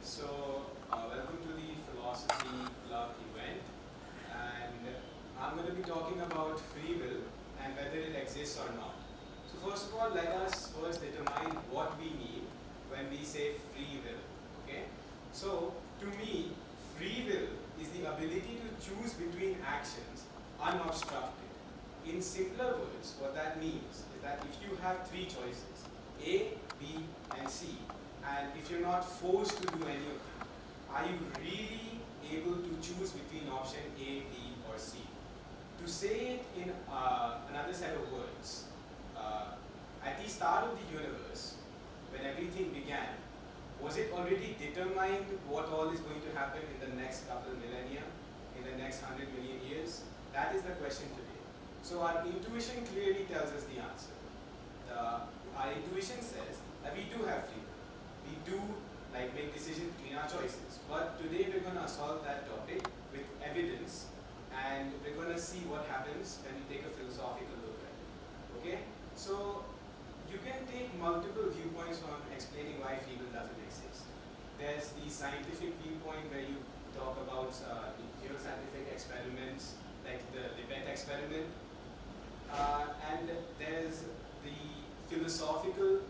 Welcome to the Philosophy Club event, and I'm going to be talking about free will and whether it exists or not. So, first of all, let us first determine what we mean when we say free will. Okay? So, to me, free will is the ability to choose between actions unobstructed. In simpler words, what that means is that if you have three choices, A, B, and C, and if you're not forced to do any of them, are you really able to choose between option A, B, or C? To say it in another set of words, at the start of the universe, when everything began, was it already determined what all is going to happen in the next couple of millennia, in the next 100 million years? That is the question today. So our intuition clearly tells us the answer. Our intuition says that we do have free will. We do make decisions between our choices. But today we're going to solve that topic with evidence, and we're going to see what happens when we take a philosophical look at it. Okay? So you can take multiple viewpoints on explaining why free will doesn't exist. There's the scientific viewpoint where you talk about scientific experiments like the Libet experiment, and there's the philosophical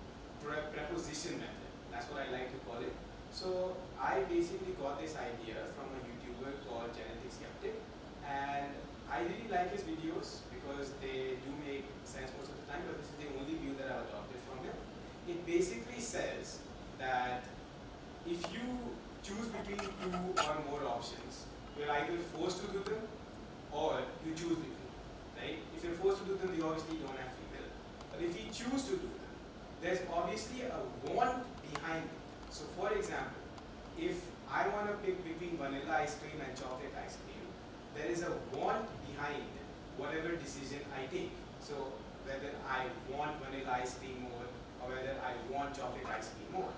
preposition method. That's what I like to call it. So I basically got this idea from a YouTuber called Genetic Skeptic, and I really like his videos because they do make sense most of the time, but this is the only view that I've adopted from him. It basically says that if you choose between two or more options, you're either forced to do them or you choose between them, right? If you're forced to do them, you obviously don't have free will. But if you choose to do them, there's obviously a want behind it. So for example, if I want to pick between vanilla ice cream and chocolate ice cream, there is a want behind whatever decision I take. So whether I want vanilla ice cream more or whether I want chocolate ice cream more,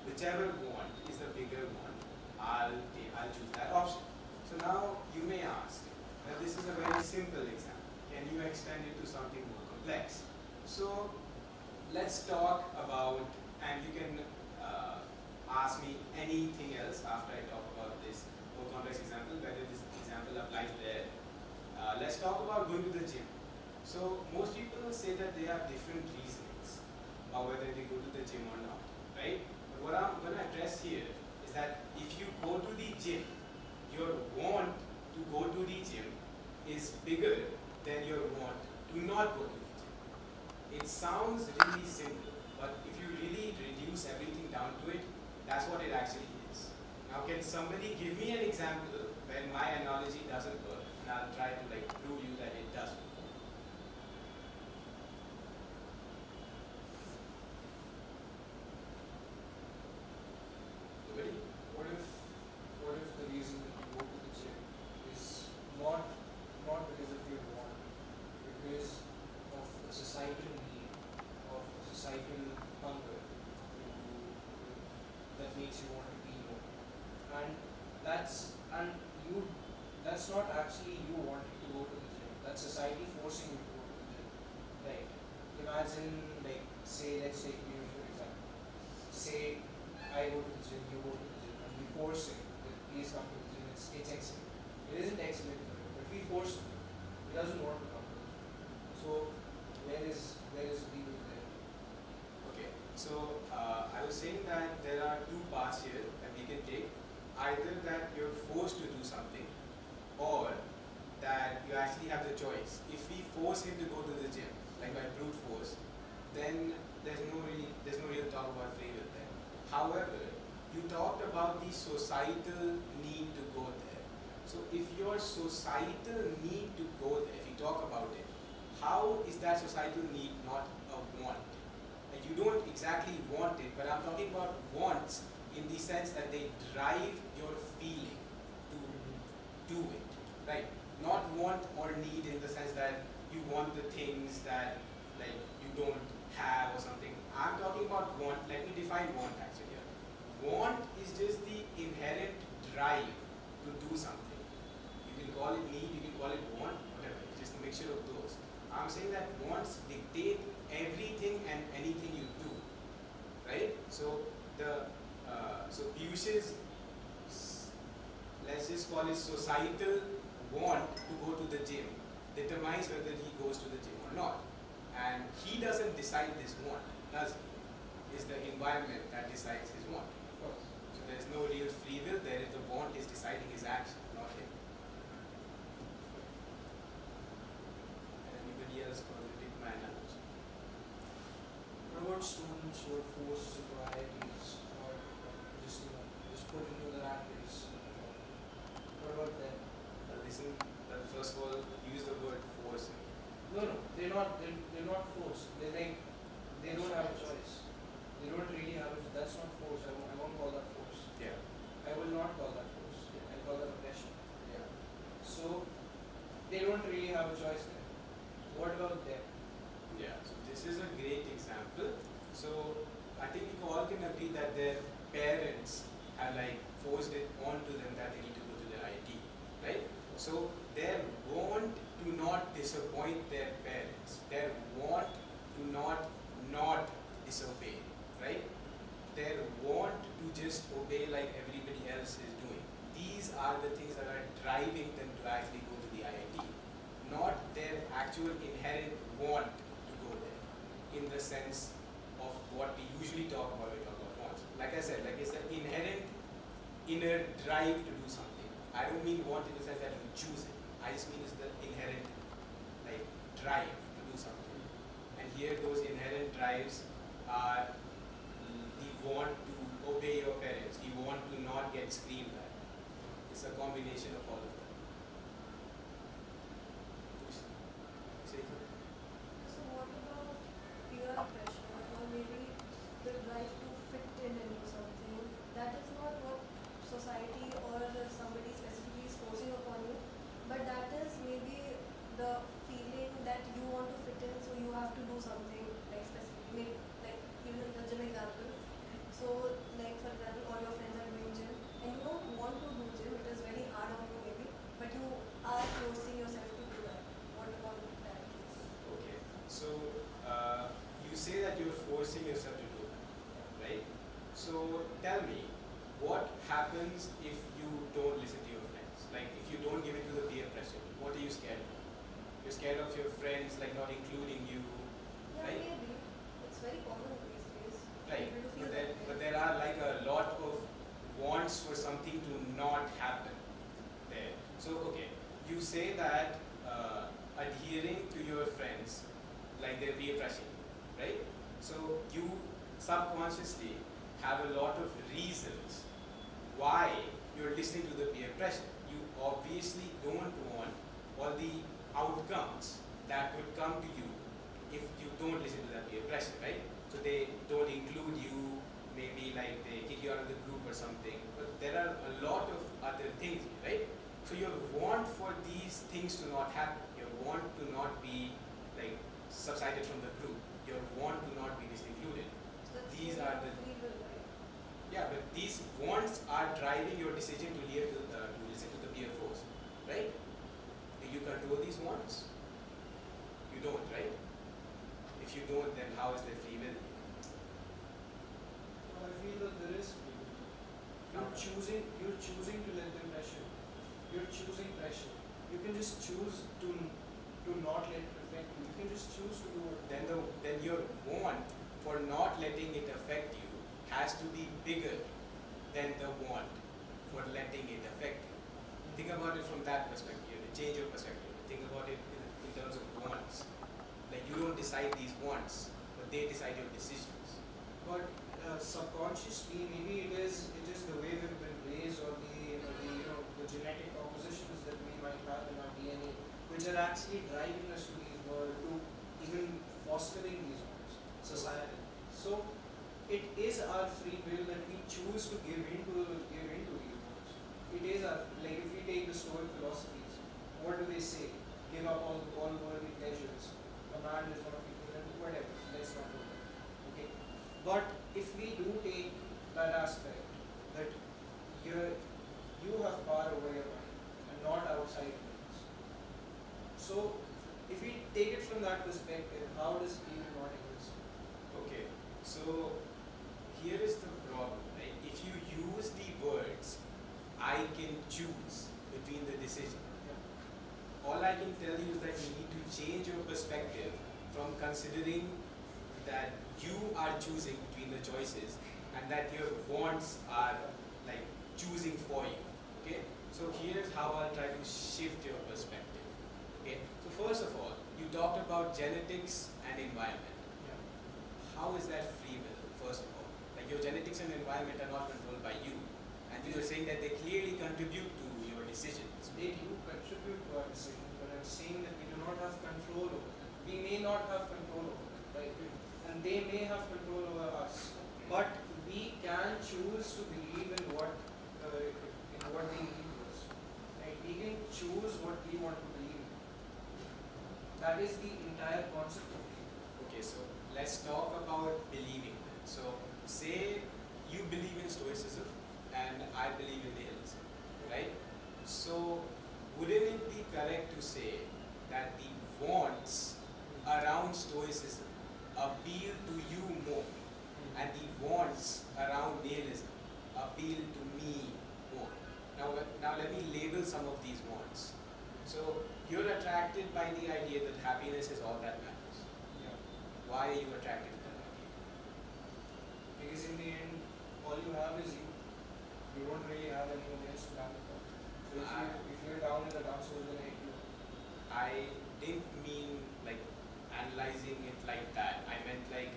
whichever want is the bigger one, I'll choose that option. So now you may ask, well, this is a very simple example. Can you extend it to something more complex? So let's talk about, and you can ask me anything else after I talk about this more complex example, whether this example applies there. Let's talk about going to the gym. So most people will say that they have different reasonings about whether they go to the gym or not, right? But what I'm going to address here is that if you go to the gym, your want to go to the gym is bigger than your want to not go to the gym. It sounds really simple, but if you really reduce everything down to it, that's what it actually is. Now, can somebody give me an example when my analogy doesn't work, and I'll try to prove you that it does work. Nobody? What if the reason that you go to the gym is not because of your want, because of a societal need, of a societal hunger that makes you want to be more, and that's not actually you wanting to go to the gym. That's society forcing you to go to the gym, right? Imagine, let's take you for example. Say I go to the gym, you go to the gym, and we force him that please come to the gym. It's excellent. It isn't excellent for him, but we force him. He doesn't want to come to the gym. So where is free will there? Okay, so I was saying that there are two paths here that we can take. Either that you're forced to do something, or that you actually have the choice. If we force him to go to the gym, like by brute force, then there's no real talk about free will there. However, you talked about the societal need to go there. So if your societal need to go there, if you talk about it, how is that societal need not a want? And you don't exactly want it, but I'm talking about wants in the sense that they drive your feeling to do it, right? Not want or need in the sense that you want the things that you don't have or something. I'm talking about want. Let me define want actually here. Want is just the inherent drive to do something. You can call it need, you can call it want, whatever. It's just a mixture of those. I'm saying that wants dictate everything and anything you do, right? So the So Piyush's, let's just call it societal want to go to the gym determines whether he goes to the gym or not. And he doesn't decide this want, does he? It's the environment that decides his want. So there's no real free will, there is the want is deciding his action, not him. And anybody else contradict my analogy? What about students who are forced into IITs or just just put into the rat race? What about them? Listen, first of all, use the word force. No, they're not. They're not forced. They're like they don't have a choice. They don't really have a. That's not force. I won't call that force. Yeah. I will not call that force. I call that oppression. Yeah. So they don't really have a choice there. What about them? Yeah. So this is a great example. So I think we all can agree that their parents have like forced it onto them that they need to go to the IIT, right? So their want to not disappoint their parents, their want to not disobey, right? Their want to just obey like everybody else is doing. These are the things that are driving them to actually go to the IIT, not their actual inherent want to go there, in the sense of what we usually talk about when we talk about wants. Like I said, like it's an inherent inner drive to do something. I don't mean want in the sense that you choose it. I just mean it's the inherent like drive to do something. And here those inherent drives are the want to obey your parents, the want to not get screamed at. It's a combination of all of them. Say something. So what about peer pressure or maybe the drive to fit in into something? That is not what society or somebody specifically is forcing upon you, but that is maybe the feeling that you want to fit in, so you have to do something like specific, like even in the gym example. So like for example, all your friends are doing gym and you don't want to do gym, it is very hard on you maybe, but you are forcing yourself to do that. What about that case? Okay. So you say that you're forcing yourself to do that, right? So tell me, what happens if you don't listen to your friends? Like if you don't give in to the peer pressure, what are you scared of? You're scared of your friends like not including you, Yeah, right? maybe. It's very common these days. Right. People to feel But that way. there are like a lot of wants for something to not happen there. So okay, you say that adhering to your friends, like they're peer pressuring you, right? So you subconsciously have a lot of reasons why you're listening to the peer pressure. You obviously don't want all the outcomes that would come to you if you don't listen to that peer pressure, right? So they don't include you, maybe like they kick you out of the group or something. But there are a lot of other things, right? So your want for these things to not happen, your want to not be like subsided from the group, your want to not be disincluded. So that's These really are the free will, right? yeah, but these wants are driving your decision to listen to the peer force, right? Do you control these wants? You don't, right? If you don't, then how is there free will? I feel that there is free will. You're choosing to let them pressure. You're choosing pressure. You can just choose to not let it affect you. You can just choose to do it. Then your want for not letting it affect you has to be bigger than the want for letting it affect you. Think about it from that perspective. You have to change your perspective. Think about it in terms of wants. Like you don't decide these wants, but they decide your decisions. But subconsciously, maybe it is the way we've been raised, or the genetic compositions that we might have in our DNA, which are actually driving us to these world, to even fostering these wants, society. So it is our free will that we choose to give into these wants. It is our, like if we take the Stoic philosophies, what do they say? Give up all worldly pleasures. A man is not equal, and whatever. Let's not do that. Okay. But if we do take that aspect that you have power over your mind and not outside things. So if we take it from that perspective, how does free will not exist? Okay, so here is the problem, right? If you considering that you are choosing between the choices and that your wants are like choosing for you. Okay? So here's how I'll try to shift your perspective. Okay? So first of all, you talked about genetics and environment. Yeah. How is that free will, first of all? Like your genetics and environment are not controlled by you. And you're saying that they clearly contribute to your decisions. They do contribute to our decisions, but I'm saying that we do not have control over it. We may not have control over it, right? And they may have control over us. But we can choose to believe in what they believe us. Right? We can choose what we want to believe in. That is the entire concept of it. Okay, so let's talk about believing. So say you believe in stoicism and I believe in nihilism, right? So wouldn't it be correct to say that the wants around stoicism appeal to you more and the wants around nihilism appeal to me more? Now let me label some of these wants. So you're attracted by the idea that happiness is all that matters. Yeah. Why are you attracted to that idea? Because in the end, all you have is you. You don't really have anyone else to have it for. So if you're down in the dumps, who's gonna hit you? I didn't mean like analyzing it like that. I meant like,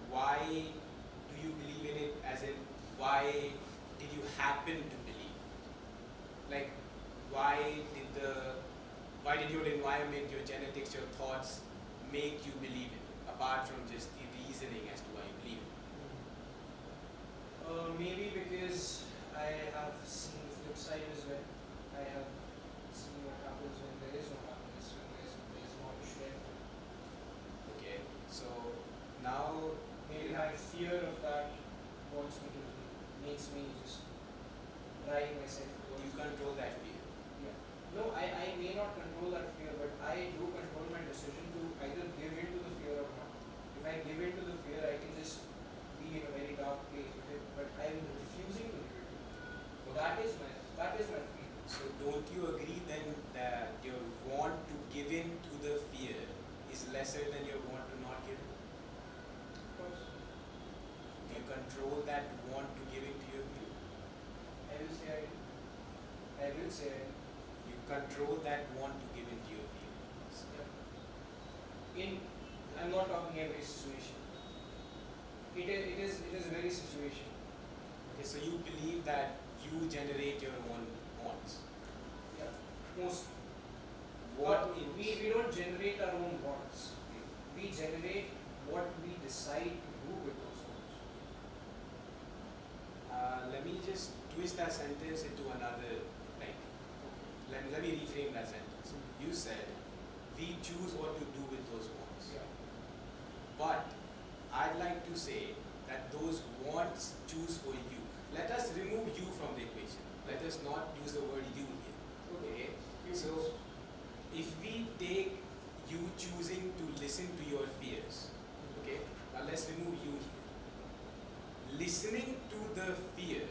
why do you believe in it? As in, why did you happen to believe? Like, why did your environment, your genetics, your thoughts make you believe in it? Apart from just the reasoning as to why you believe in it. Maybe because I have seen the flip side as well. I have seen what happens when there is no happiness, when there is not share. Okay, so now Maybe my fear of that wants me to, makes me just drive myself towards you control that fear. Yeah. No, I may not control that fear, but I do control my decision to either give in to the fear or not. If I give in to the fear, I can just be in a very dark place with it, but I'm refusing to give it. That is my fear. So don't you agree then that your want to give in to the fear is lesser than your want to not give in? Of course. Do you control that want to give in to your fear? I will say I do. I will say I do. You control that want to give in to your fear. Yeah. I'm not talking every situation. It is very situation. Okay, so you believe that you generate your own wants. Yeah. Most. What We don't generate our own wants. We generate what we decide to do with those wants. Let me just twist that sentence into another, like, let me reframe that sentence. You said, we choose what to do with those wants. Yeah. But I'd like to say that those wants choose for you. Let us remove you from the equation. Let us not use the word you here. Okay? So, if we take you choosing to listen to your fears, okay? Now let's remove you here. Listening to the fear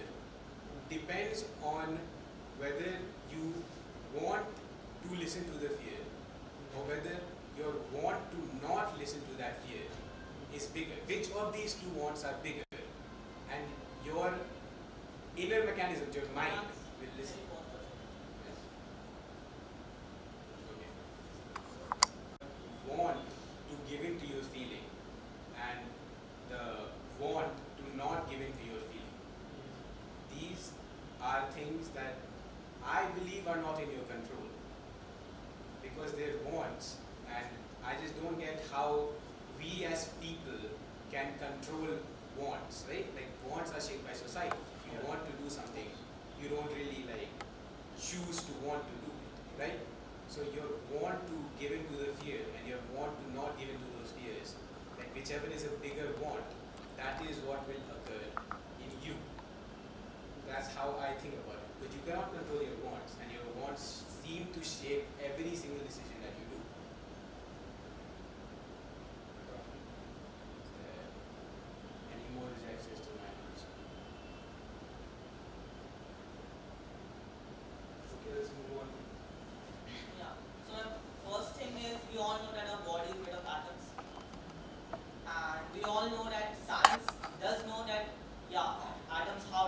depends on whether you want to listen to the fear or whether your want to not listen to that fear is bigger. Which of these two wants are bigger? And your inner mechanism, your mind, will listen. Yes. Okay. Want to give in to your feeling and the want to not give in to your feeling. These are things that I believe are not in your control because they're wants, and I just don't get how we as people can control wants, right? Like wants are shaped by society. If you want to do something, you don't really like choose to want to do it, right? So your want to give in to the fear and your want to not give in to those fears, like whichever is a bigger want, that is what will occur in you. That's how I think about it. But you cannot control your wants, and your wants seem to shape every single decision that you do. Any more rejections to my answer? Okay, let's move on. Yeah. So the first thing is we all know that our body is made of atoms,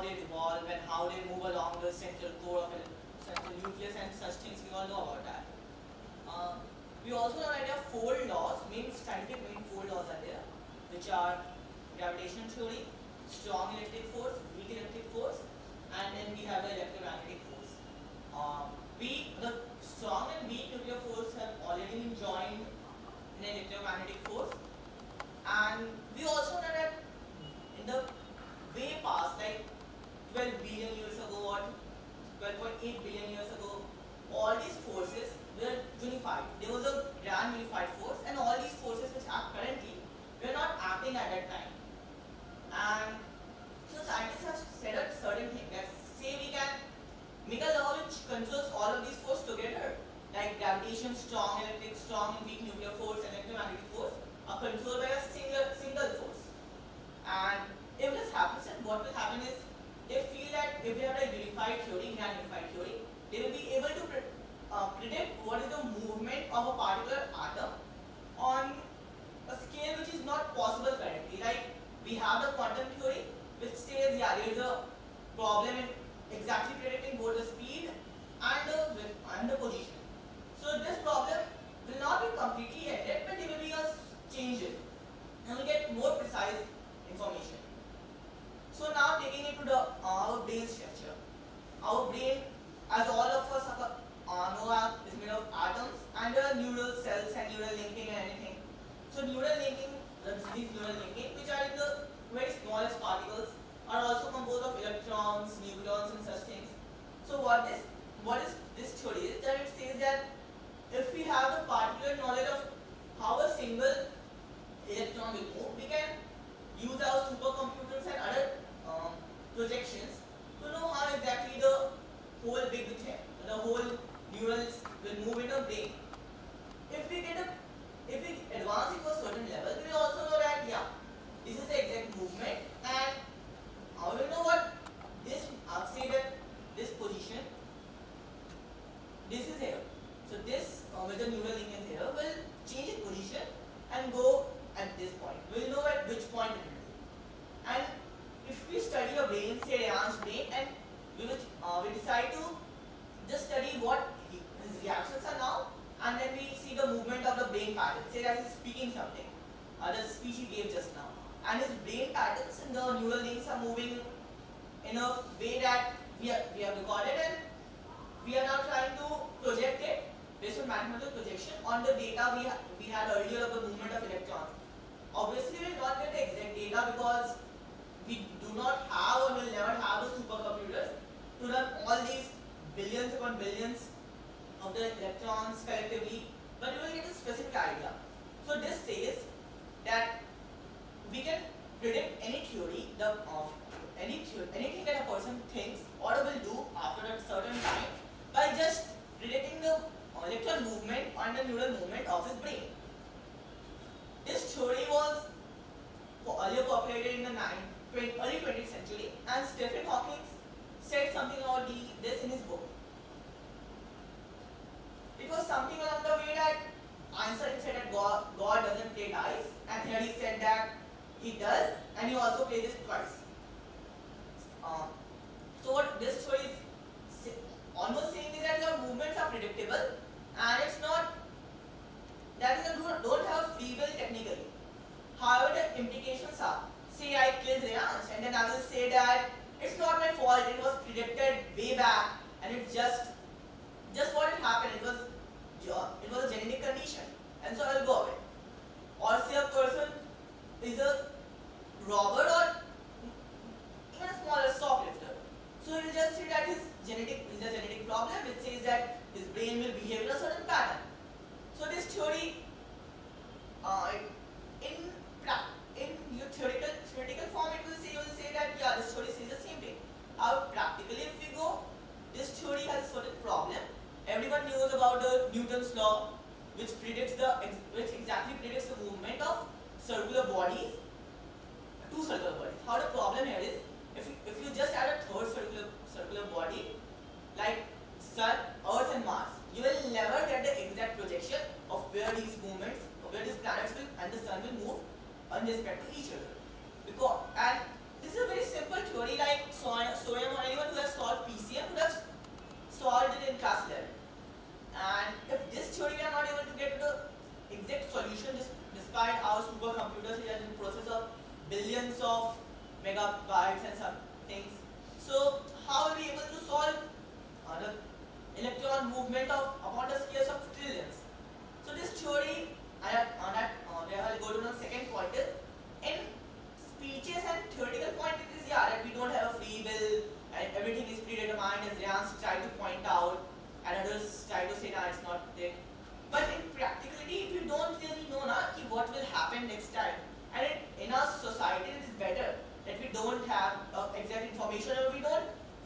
they revolve and how they move along the central core of a central nucleus and such things. We all know about that. We also know that there are 4 laws, scientific main 4 laws are there, which are gravitational theory, strong electric force, weak electric force, and then we have the electromagnetic force. The strong and weak nuclear force have already been joined in an electromagnetic force, and we also know that in the way past, like 12 billion years ago or 12.8 billion years ago, all these forces were unified. There was a grand unified force, and all these forces which act currently were not acting at that time. And so scientists have said a certain thing that say we can make a law which controls all of these forces together, like gravitation, strong electric, strong and weak nuclear force, and electromagnetic force are controlled by a single force. And if this happens, then what will happen is they feel that if they have a unified theory, grand unified theory, they will be able to predict what is the movement of a particular atom on a scale which is not possible currently. Like we have the quantum theory which says there is a problem in exactly predicting both the speed and the position. So this problem will not be completely ended, but there will be a changes and we get more precise information. So now taking it to our brain structure. Our brain, as all of us know, is made of atoms and neural cells and neural linking and anything. So neural linking, these neural linking, which are in the very smallest particles, are also composed of electrons, neutrons, and such things. So what is this theory is that it says that if we have the particular knowledge of how a single electron will move, we can use our supercomputers and other projections to know how exactly the whole big thing, the whole neurons will move in a brain. If we advance it to a certain level, we will also know that this is the exact movement, and we will know what this say that this position, this is here. So this with the neural link is here will change its position and go at this point. We will know at which point it will do. And if we study a brain, say Rayan's brain, and we decide to just study what his reactions are now, and then we see the movement of the brain pattern. Say that he's speaking something, the speech he gave just now, and his brain patterns and the neural links are moving in a way that we have recorded, and we are now trying to project it based on mathematical projection on the data we had earlier of the movement of electrons. Obviously, we will not get the exact data because we do not have or will never have the supercomputers to run all these billions upon billions of the electrons collectively, but we will get a specific idea. So this says that we can predict any theory, anything that a person thinks or will do after a certain time by just predicting the electron movement and the neural movement of his brain. This theory was earlier populated in the early 20th century, and Stephen Hawking said something about this in his book. It was something along the way that Einstein said that God doesn't play dice, and here he said that he does, and he also plays it twice. So what this theory is almost saying is that your movements are predictable, and it's not that you don't have free will technically. However, the implications are, say I killed Rayans, and then I will say that it's not my fault, it was predicted way back, and it's just what happened, it was a genetic condition, and so I will go away. Or say a person is a robber or even a smaller shoplifter. So he will just say that his a genetic problem which says that his brain will behave in a certain pattern. So this theory, in your theoretical form, you will say that this theory says the same thing. How practically, if we go, this theory has a certain problem. Everyone knows about the Newton's law, which exactly predicts the movement of circular bodies, two circular bodies.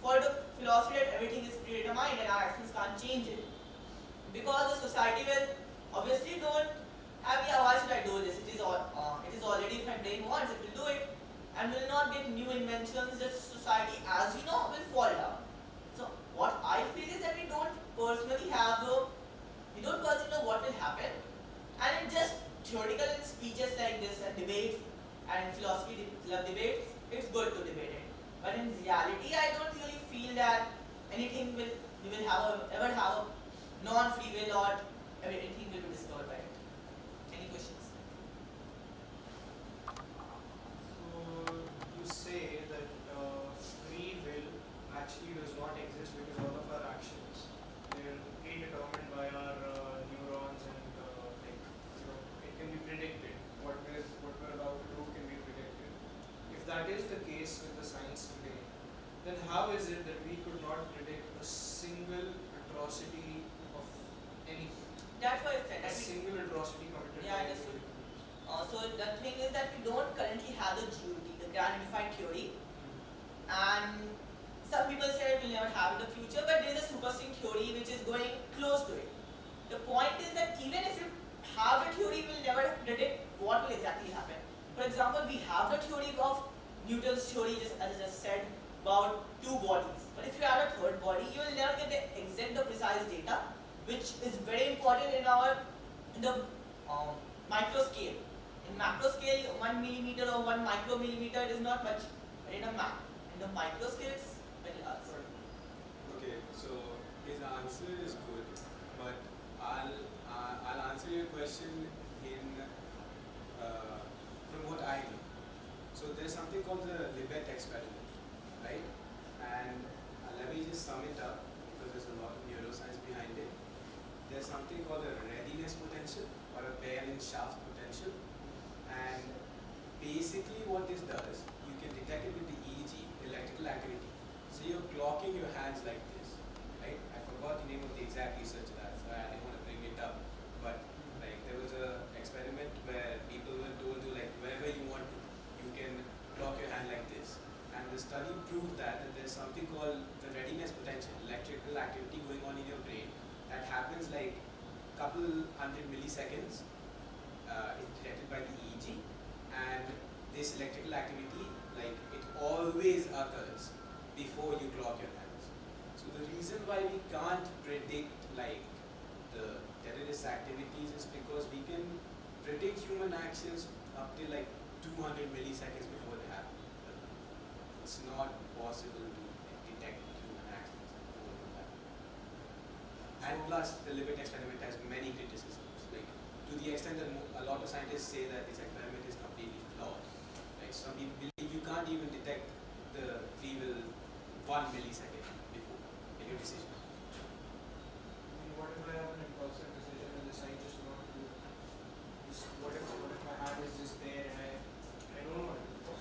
for the philosophy that everything is predetermined and our actions can't change it. Because the society will obviously don't have, yeah, why should I do this? It is already, if my brain wants, it will do it, and will not get new inventions. That society, as we know, will fall down. So what I feel is that we don't personally know what will happen, and it's just theoretical in speeches like this and debates and philosophy debates. It's good to debate it, but in reality, I don't really feel that anything we will ever have a non-free will or everything will be discovered by it. Any questions? So you say that free will actually does not exist because all of our actions they're predetermined by our neurons and it can be predicted. What we're about to do can be predicted. If that is the case with the science today, then how is it that we could not predict a single atrocity of anything? That's why I said A that we, single atrocity committed Yeah, by understood. anyone. so the thing is that we don't currently have the GUT, the Grand Unified Theory, and some people say we'll never have it in the future, but there is a superstring theory which is going close to it. The point is that even if you have a theory, we'll never predict what will exactly happen. For example, we have the theory of Newton's theory, just as I just said, about two bodies. But if you add a third body, you will never get the exact, the precise data, which is very important in the micro scale. In macro scale, 1 millimeter or 1 micromillimeter is not much, but in the micro scale, it's very large. Okay, so his answer is good, but I'll answer your question in from what I know. So there's something called the Libet experiment, right? And let me just sum it up because there's a lot of neuroscience behind it. There's something called a readiness potential or a bearing shaft potential, and basically what this does, you can detect it with the EEG, electrical activity. So you're clocking your hands like this, right? I forgot the name of the exact research of that, so I didn't want to bring it up. But like there was a experiment where people were told to like wherever you want to, you can clock your hand like this. And the study proved that there's something called the readiness potential, electrical activity going on in your brain that happens like couple 100 milliseconds. It's detected by the EEG, and this electrical activity, like it always occurs before you clock your hands. So the reason why we can't predict like the terrorist activities is because we can predict human actions up to like 200 milliseconds before they happen. But it's not possible to detect human actions before they happen. And plus, the Libet experiment has many criticisms. Like to the extent that a lot of scientists say that this experiment is completely flawed. Like some people believe you can't even detect the free will 1 millisecond before in your decision. And what if I have an impulsive decision and decide just not to do it? What if my hand is just there and I don't want to do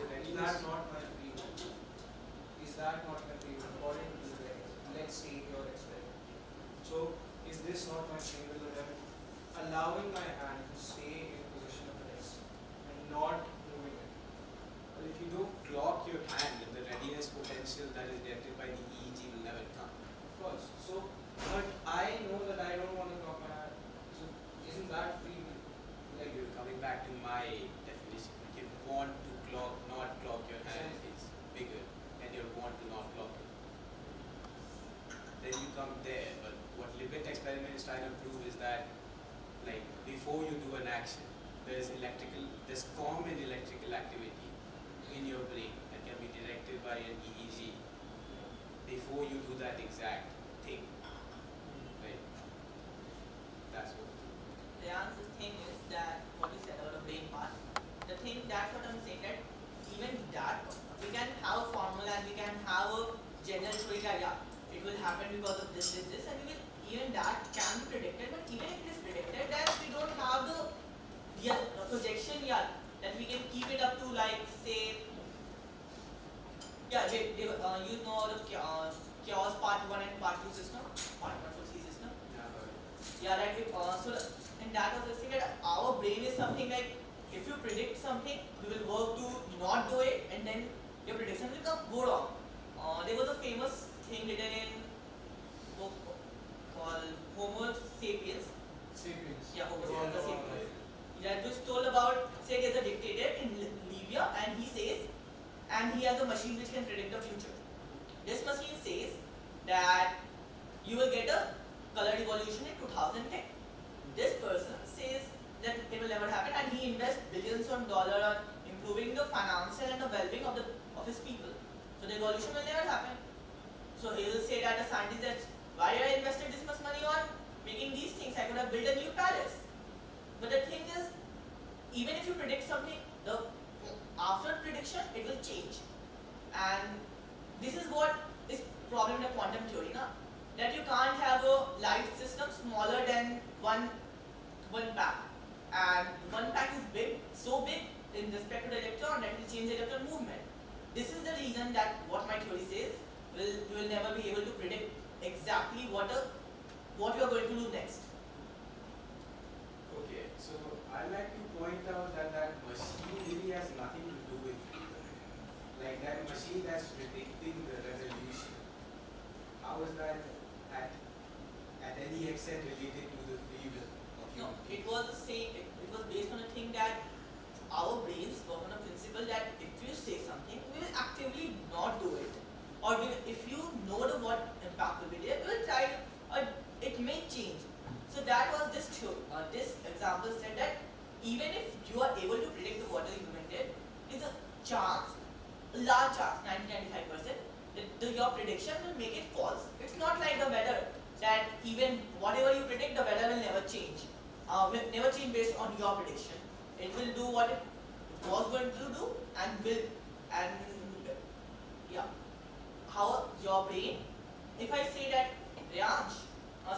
it? Is that not my free will? Is that not my free will? According to the let's take your experiment. So is this not my free will that I'm allowing my hand to stay in position of rest and not moving it? But if you don't clock your hand, then the readiness potential that is detected by the EEG will never come. Of course. So, but I know that I don't want to clock my hand. So isn't that free will? Like you're coming back to my definition. Like you want to clock, not clock your hand is bigger, and you want to not clock it. Then you come there. But what Libet experiment is trying to prove is that, like before you do an action, there's common electrical activity in your brain that can be detected by an EEG before you do that exact thing, right? That's what. The answer thing is that what you said about the brain part. The thing that's what I'm saying that even that we can have a formula and we can have a general story that yeah, it will happen because of this, and we will, even that can be predicted. But even if it is predicted, that we don't have the real projection yet that we can keep it up to like say yeah, you know the chaos part 1 and part 2 system, part 1 for C system. Yeah, right. And that was the thing that our brain is something like if you predict something, you will work to not do it, and then your prediction will come go wrong. There was a famous thing written in book called Homo sapiens. Sapiens. Yeah, Homo Yeah, sapiens. no, sapiens. That was told about, say there's a dictator in Libya, and he says, and he has a machine which can predict the future. This machine says that you will get a color revolution in 2010. This person says that it will never happen, and he invests billions of dollars on improving the financial and the well-being of his people. So the revolution will never happen. So he will say that the scientist that why I invested this much money on making these things, I could have built a new palace. But the thing is, even if you predict something, the after prediction it will change. And this is what is problem in the quantum theory, na? That you can't have a light system smaller than one pack. And one pack is big, so big in respect to the electron that will change the electron movement. This is the reason that what my theory says, you will never be able to predict exactly what you are going to do next. Okay, so I like to point out that that machine really has nothing to do with freedom. Like that machine that's predicting the resolution. How is that at any extent related to the free will of No, human it beings? was the same. It was based on a thing that our brains work on a principle that if you say something, we will actively not do it. Or if you know what impact will be there, we will try, or it may change. So that was this theory. This example said that even if you are able to predict the water you invented, is a chance, a large chance, 90-95%, that your prediction will make it false. It's not like the weather, that even whatever you predict, the weather will never change. Will never change based on your prediction. It will do what it was going to do and yeah. How your brain, if I say that, Riyansh,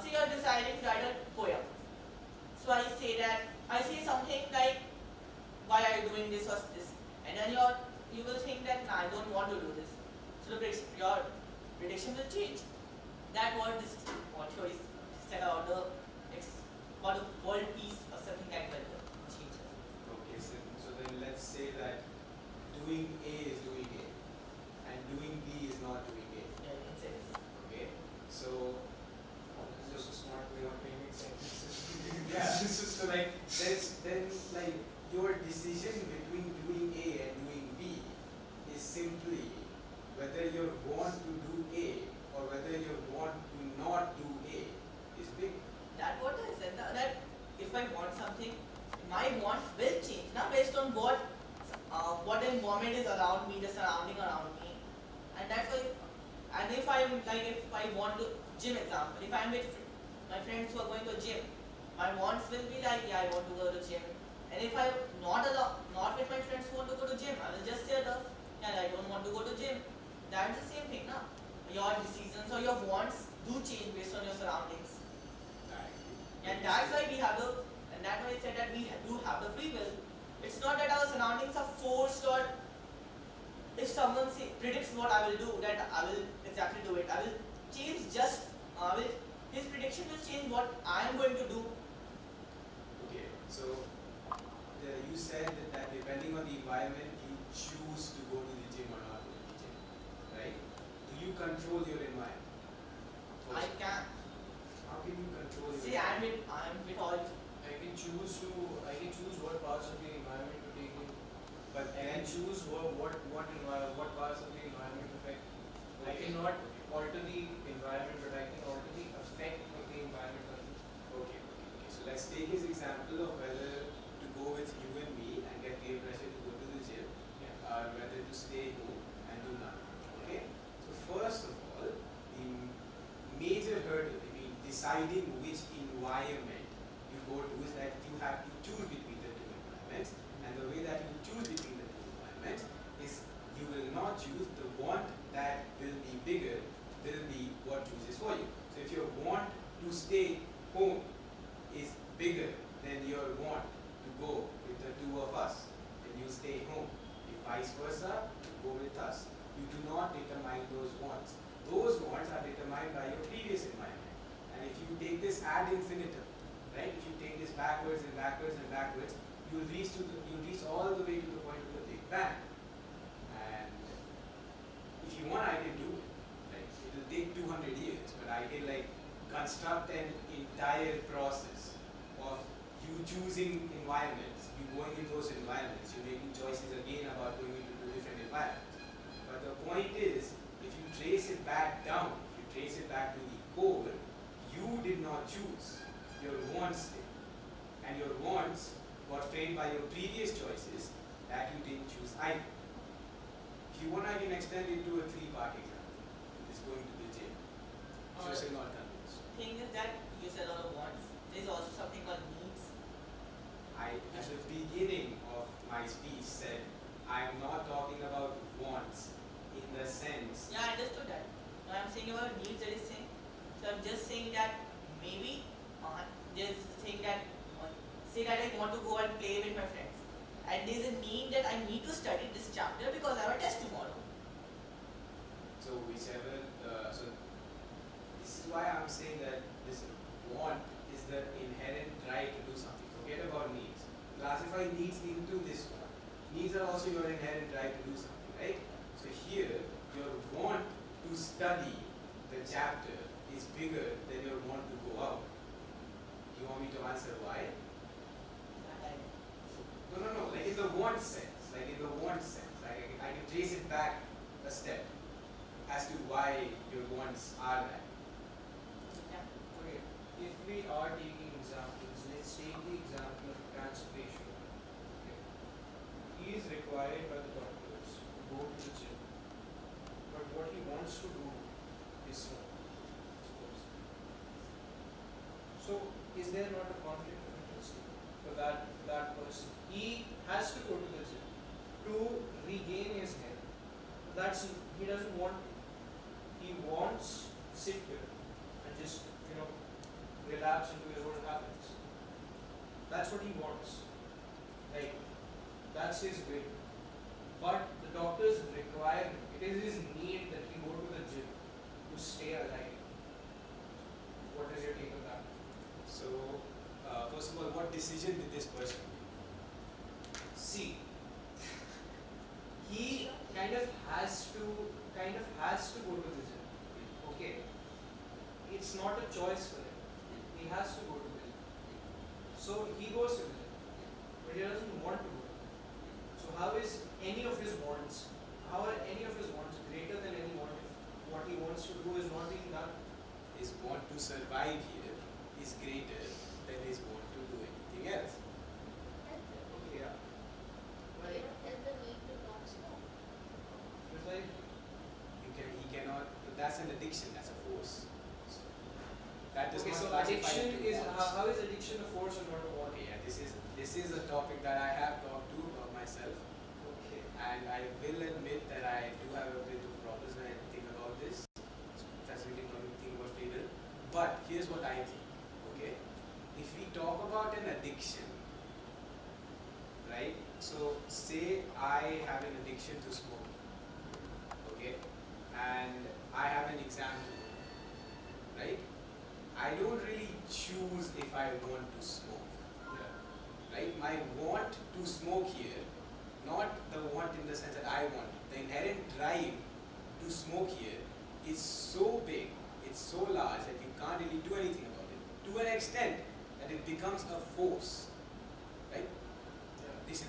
say you are deciding to write a poem. So I say something like, why are you doing this or this? And then you will think that, nah, I don't want to do this. So your prediction will change. That what theory said about the world peace or something like that. Okay, so then let's say that doing A is doing A and doing B is not doing A. Yeah, you can say this. Okay, so This is a smart way of framing sentences. yeah, so like then like your decision between doing A and doing B is simply whether you want to do A or whether you want to not do A is big. That what I said, that if I want something, my want will change, now based on what the environment is around me, the surrounding around me, and that's why. And if I want to gym example, if I'm with my friends who are going to gym, my wants will be like, yeah, I want to go to gym. And if I'm not with my friends who want to go to gym, I will just say that, yeah, I don't want to go to gym. That's the same thing, na? Your decisions or your wants do change based on your surroundings. And that's why and that's why I said that we do have the free will. It's not that our surroundings are forced, or if someone predicts what I will do, that I will exactly do it. I will change his prediction will change what I am going to do. Okay, so you said that depending on the environment, you choose to go to the gym or not go to the gym, right? Do you control your environment? I can How can you control your say I'm with all. I can choose what parts of the environment to take in. But I then can choose what parts of the environment affect. I Okay. cannot alter the environment, but I can alter the effect of the environment on me. Okay. So let's take his example of whether to go with you and me and get peer pressure to go to the gym, or whether to stay home and do nothing. Okay. So first of all, the major hurdle between deciding which environment you go to is that you have to choose between the two environments, and the way that you choose between the two environments is you will not choose the want that will be bigger, will be what chooses for you. So if your want to stay home is bigger than your want to go with the two of us, then you stay home. If vice versa, you go with us. You do not determine those wants. Those wants are determined by your previous environment. And if you take this ad infinitum, right? If you take this backwards and backwards and backwards, you'll reach all the way to the point of the Big Bang. And 200 years, but I can like construct an entire process of you choosing environments, you going in those environments, you making choices again about going into different environments. But the point is, if you trace it back down, if you trace it back to the core, you did not choose, your wants did. And your wants got framed by your previous choices that you didn't choose either. If you want, I can extend it to a 3-part example. It's going to the gym. If you're still not convinced. Thing is that you said a lot of wants. There's also something called needs. I, at the beginning of my speech, said I'm not talking about wants in the sense. Yeah, I understood that. Now I'm saying about needs that is saying. So I'm just saying that maybe there's a thing that say that I want to go and play with my friends. And there's a need that I need to study this chapter because I have a test tomorrow. So whichever, so this is why I'm saying that this want is the inherent right to do something. Forget about needs. Classify needs into this one. Needs are also your inherent right to do something, right? So here, your want to study the chapter is bigger than your want to go out. You want me to answer why? No, like in the want sense, like I can trace it back a step as to why your wants are that. Yeah. Okay, if we are taking examples, let's take the example of a cancer patient. Okay. He is required by the doctors to go to the gym, but what he wants to do is smoke. Suppose. So, is there not a conflict of interest for that person? He has to go to the gym to regain his health. He doesn't want to. He wants to sit here and just relapse into his old habits. That's what he wants. Like that's his will. But the doctors require him. It is his need that he go to the gym to stay alive. What is your take on that? So, first of all, what decision did this person make? See, he kind of has to go to the gym. Okay, it's not a choice for him. He has to go to the gym. So he goes to the gym, but he doesn't want to go. So how is any of his wants? How are any of his wants greater than any want if what he wants to do is not being done? His want to survive here is greater than his want to do anything else. Okay, yeah. Right. And the need to not smoke. Precisely. He cannot. That's an addiction. That's a force. That does Okay, not so classify addiction into is wants. how is addiction a force and not a want? Okay, yeah, this is a topic that I have talked to about myself, Okay. and I will admit that I do have a bit of problems when I think about this. It's fascinating when you think about free will. But here's what I think. Okay, if we talk about an addiction, right? So say I have an addiction to smoking. Okay, and I have an exam to do, right? I don't really choose if I want to smoke. Yeah. Right? My want to smoke here, not the want in the sense that I want. The inherent drive to smoke here is so big, it's so large that you can't really do anything about it. To an extent that it becomes a force. Right? This is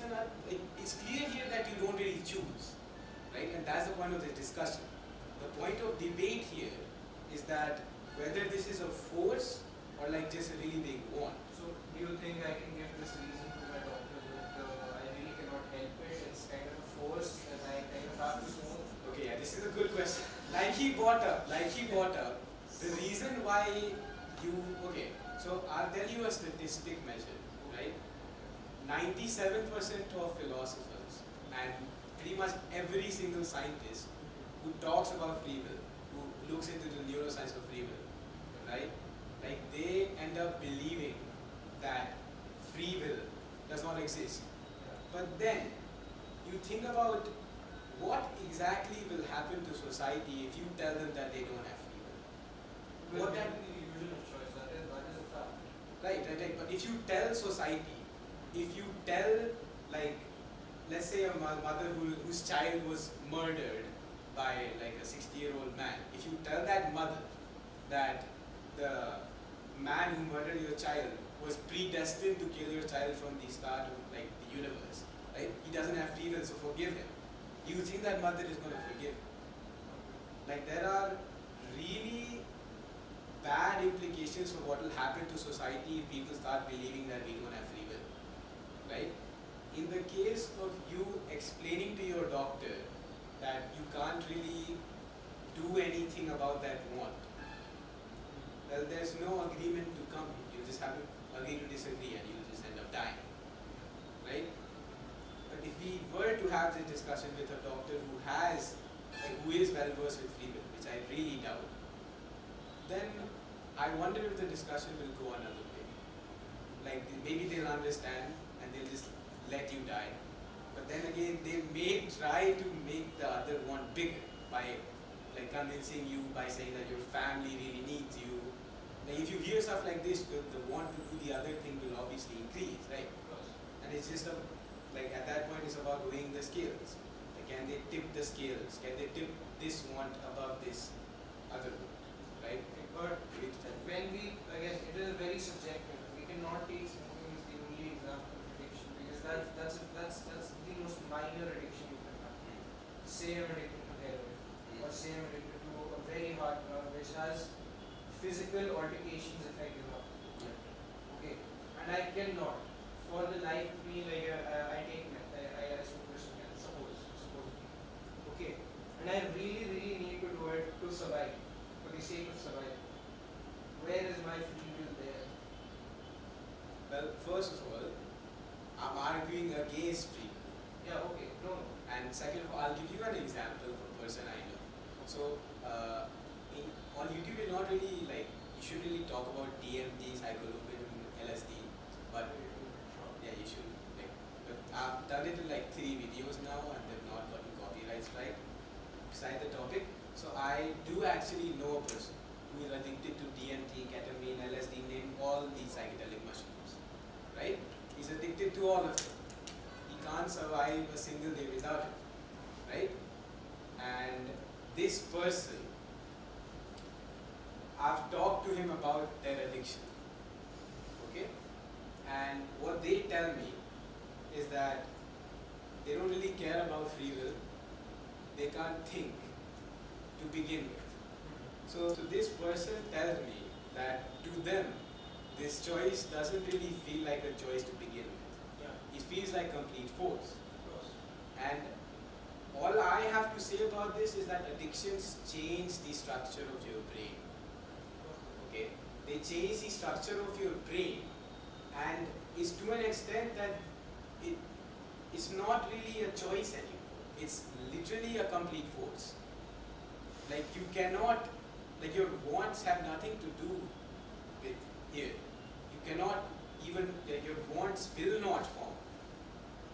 it's clear here that you don't really choose. Right? And that's the point of this discussion. The point of debate here is that whether this is a force or like just a really big want. So, do you think I can give this reason to my doctor that I really cannot help it? It's kind of a force that I kind of have to smoke. Okay, yeah, this is a good question. Like he brought up, the reason why okay, so I'll tell you a statistic measure, right? 97% of philosophers and pretty much every single scientist who talks about free will, who looks into the neuroscience of free will, right? Like they end up believing that free will does not exist. But then you think about what exactly will happen to society if you tell them that they don't have free will. What that the illusion of choice, that is a fact. right. But if you tell society, if you tell like, let's say a mother whose child was murdered by like a 60-year-old man, if you tell that mother that the man who murdered your child was predestined to kill your child from the start of like the universe, right? He doesn't have free will, so forgive him. Do you think that mother is going to forgive him? Like there are really bad implications for what will happen to society if people start believing that we don't have free will, right? In the case of you explaining to your doctor that you can't really do anything about that want, well, there's no agreement to come. You just have to agree to disagree and you'll just end up dying, right? But if we were to have this discussion with a doctor who has, like, who is well versed with free will, which I really doubt, then I wonder if the discussion will go another way. Like maybe they'll understand and they'll just let you die. But then again, they may try to make the other one bigger by like convincing you by saying that your family really needs you. Like if you hear stuff like this, the want to do the other thing will obviously increase, right? And it's just like at that point it's about weighing the scales. Like can they tip the scales? Can they tip this want above this other one, right? But when we, again, it is very subjective. We cannot take smoking as the only example of addiction because that's the most minor addiction you can have. Say I'm addicted to heroin, or say I'm addicted to a very hard drug which has physical altercations if I give up. Okay, and I cannot, for the life of me, like I take meth, I smoke crystal meth, suppose, okay, and I really need to do it to survive, for the sake of survival. Where is my free will there? Well, first of all, I'm arguing against free will. Yeah, okay, no. And second of all, I'll give you an example of a person I know. So, on YouTube, you're not really like, you shouldn't really talk about DMT, psychology, LSD, but yeah, you should. Like, but I've done it in like 3 videos now and they've not gotten copyright strike beside the topic. So, I do actually know a person who is addicted to DMT, ketamine, LSD, name all these psychedelic mushrooms, right? He's addicted to all of them. He can't survive a single day without it, right? And this person, I've talked to him about their addiction, okay? And what they tell me is that they don't really care about free will. They can't think to begin with. So this person tells me that to them, this choice doesn't really feel like a choice to begin with. Yeah. It feels like complete force. Of course. And all I have to say about this is that addictions change the structure of your brain. Okay? They change the structure of your brain, and it's to an extent that it's not really a choice anymore. It's literally a complete force. Like you cannot, like your wants have nothing to do with here. You cannot even, like your wants will not form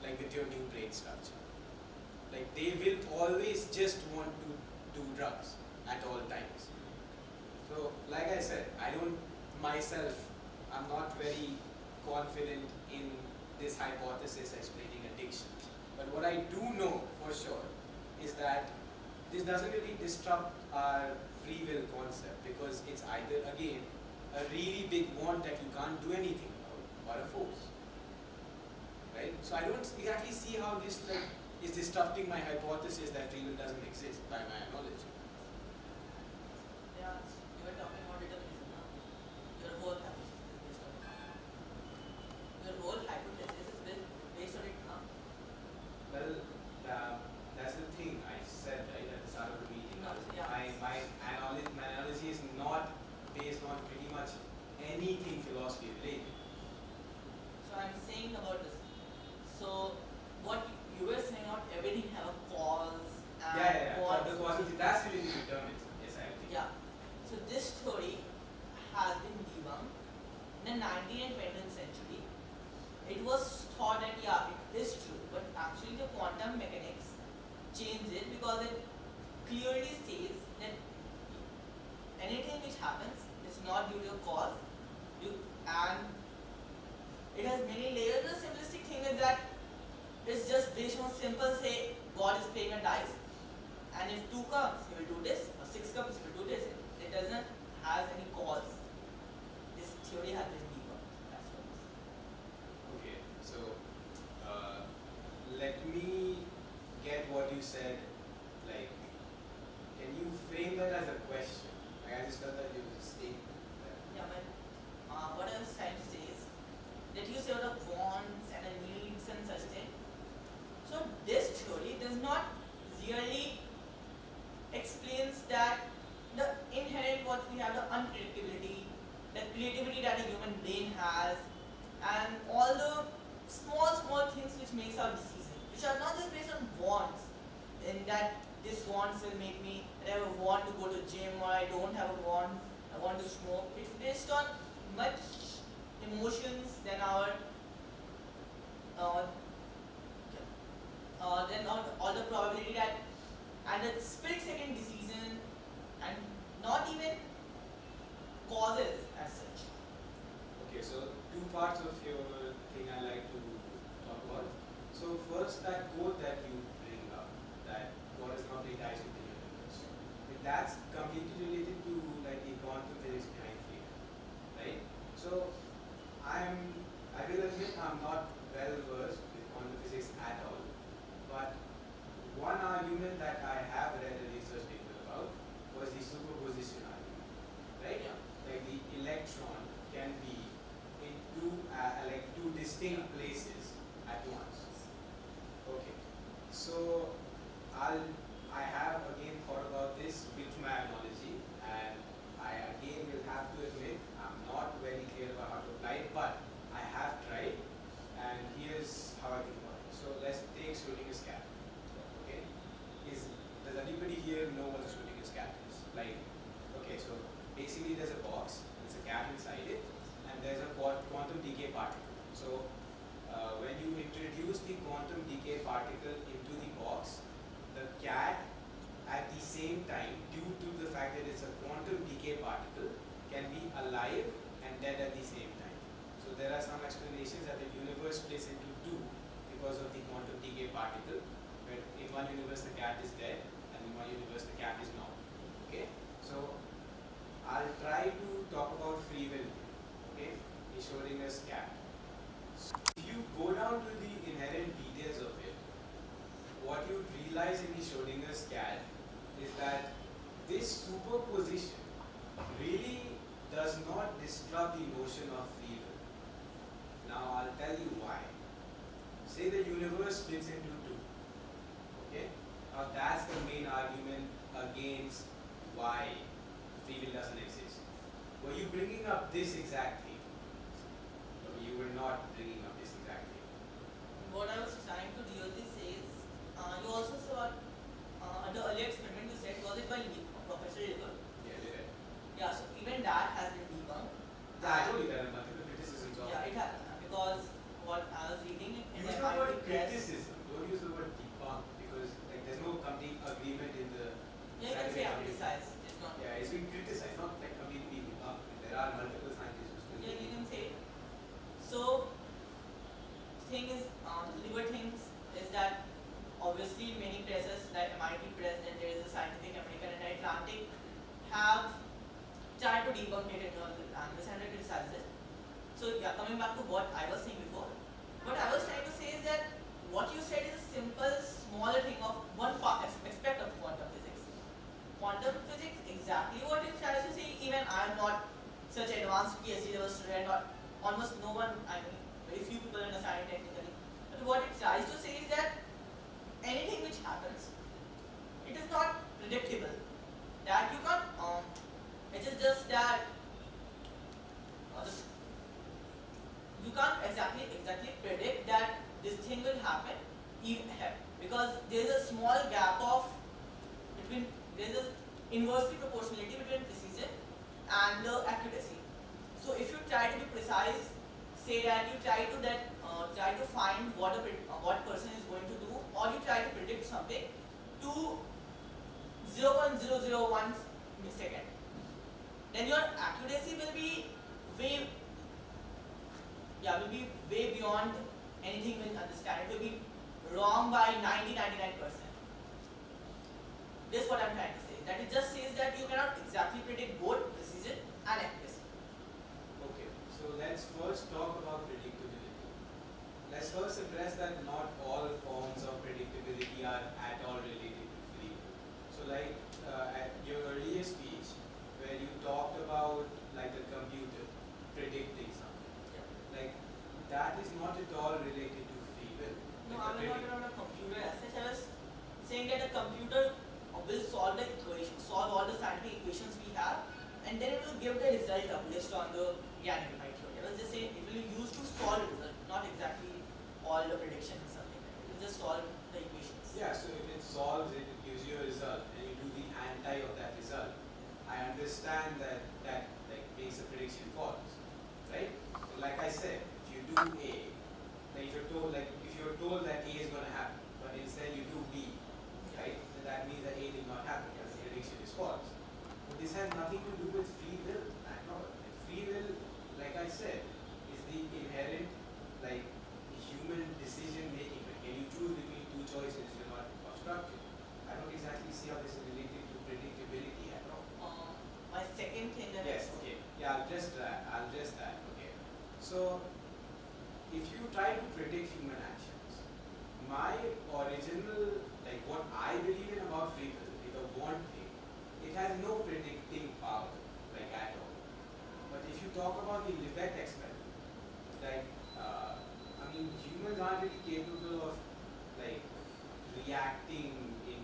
like with your new brain structure. Like they will always just want to do drugs at all times. So like I said, I'm not very confident in this hypothesis explaining addictions. But what I do know for sure is that this doesn't really disrupt our free will concept because it's either, again, a really big want that you can't do anything about or a force. Right? So I don't exactly see how this is disrupting my hypothesis that free will doesn't exist by my knowledge. Yeah, you were talking about determinism now. Your whole hypothesis is based on it. Your whole hypothesis is based on it now. Well, that's the thing I said right at the start of the meeting. No, yeah. My analogy is not based on pretty much anything philosophy related. So I'm saying about this. So what you were saying about everything have a cause and Yeah. what The causation, that's really the determinism. Yes, I agree. yeah. So this theory has been debunked in the 19th and 20th century. It was thought that yeah, it is true, but actually the quantum mechanics changed it because it clearly says that anything which happens is not due to a cause, and it has many layers. The simplistic thing is that it's just based on simple say God is playing a dice, and if 2 comes, he that this wants will make me, that I want to go to gym, or I don't have a want, I want to smoke. It's based on much emotions than our uh, then on all the probability that, and a split second decision, and not even causes as such. Okay, so two parts of your thing I like to talk about. So first, that quote that you bring up, that God is not ties with the universe. That's completely related to like the quantum physics behind freedom, right? So I will admit I'm not well versed with quantum physics at all, but one argument that I have read a research paper about was the superposition argument, right? Yeah. Like the electron can be in two distinct places at once. Okay, so I have again thought about this with my analogy, and I again will have to admit I'm not very clear about how to apply it, but I have tried, and here's how I think about it. So let's take Schrodinger's cat. Okay, does anybody here know what a Schrodinger's cat is? Like, okay, so basically there's a box, there's a cat inside it, and there's a quantum decay particle. So when you introduce the quantum decay particle into the box, the cat at the same time, due to the fact that it's a quantum decay particle, can be alive and dead at the same time. So there are some explanations that the universe splits into two because of the quantum decay particle, where in one universe the cat is dead and in one universe the cat is not. Okay? So I'll try to talk about free will here. Okay? He's showing us cat. If you go down to the inherent details of it, what you realize in the Schrodinger's cat is that this superposition really does not disrupt the notion of free will. Now I'll tell you why. Say the universe splits into two. Okay? Now that's the main argument against why free will doesn't exist. Were you bringing up this exact thing? Or you were not bringing up this exact thing? What I was trying to really say is, you also saw the earlier experiment you said, was it by Professor River? Yeah, did it? Yeah, so even that has been debunked. I told you there are multiple criticisms of Yeah, it has, because what I was reading in Use the the word MIT press. criticism, don't use the word debunk, because like there's no complete agreement in the Yeah, you can say scientific community. criticize. It's not. Yeah, it's been criticized, not like completely debunked. There are multiple scientists who still Yeah, you believe. can say. So, thing is, the liver things is that obviously many presses like MIT Press and there is a Scientific American and Atlantic have tried to debunk it in your language and criticize it. So yeah, coming back to what I was saying before, what I was trying to say is that what you said is a simple, smaller thing of one part aspect of quantum physics. Quantum physics, exactly what it tries to say, even I am not such advanced PhD level student, or almost no one, I mean, very few people understand it technically. But what it tries to say is that anything which happens, it is not predictable. That you can't, it is just that, you can't exactly predict that this thing will happen, because there is a small gap of between, there is a inversely proportionality between precision and the accuracy. So if you try to be precise, say that you try to find what person is going to do, or you try to predict something to 0.001 millisecond, then your accuracy will be way beyond anything we understand. It will be wrong by 99%. This is what I'm trying to say. That it just says that you cannot exactly predict both precision and accuracy. Okay, so let's first talk about predictability. Let's first address that not all forms of predictability are at all related to free will. So like at your earlier speech, where you talked about like a computer predicting something, like that is not at all related to free will. No, Like I'm the not talking about a computer as such. I was saying that a computer will solve the equation, solve all the scientific equations we have, and then it will give the result based on the Gann-Milnor theory. I was just saying it will be used to solve the result, not exactly all the predictions or something. It will just solve the equations. Yeah, so if it solves it, it gives result and you do the anti of that result, I understand that that like makes the prediction false, right? But like I said, if you do A, like if you're told that A is going to happen, but instead you do B, right? Then that means that A did not happen because the prediction is false. But this has nothing to do with free will at all. Like free will, like I said, is the inherent like human decision making. Like, can you choose between two choices if you're not obstructed? I don't exactly see how this is related to predictability at all. My second thing that Yes, okay. Yeah, I'll just add. Okay. So, if you try to predict human actions, my original, like what I believe in about free will, is a want thing. It has no predicting power, like at all. But if you talk about the Libet experiment, like, I mean, humans aren't really capable of, like, reacting in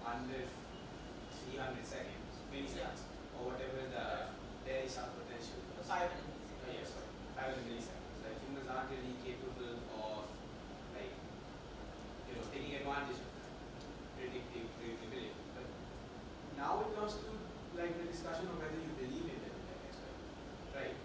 under 300 seconds, milliseconds, or whatever there is some potential. 5 minutes. Yes, sorry, 500 milliseconds. Like humans aren't really capable of like taking advantage of that predictability. But now it comes to like the discussion of whether you believe in it, like, right?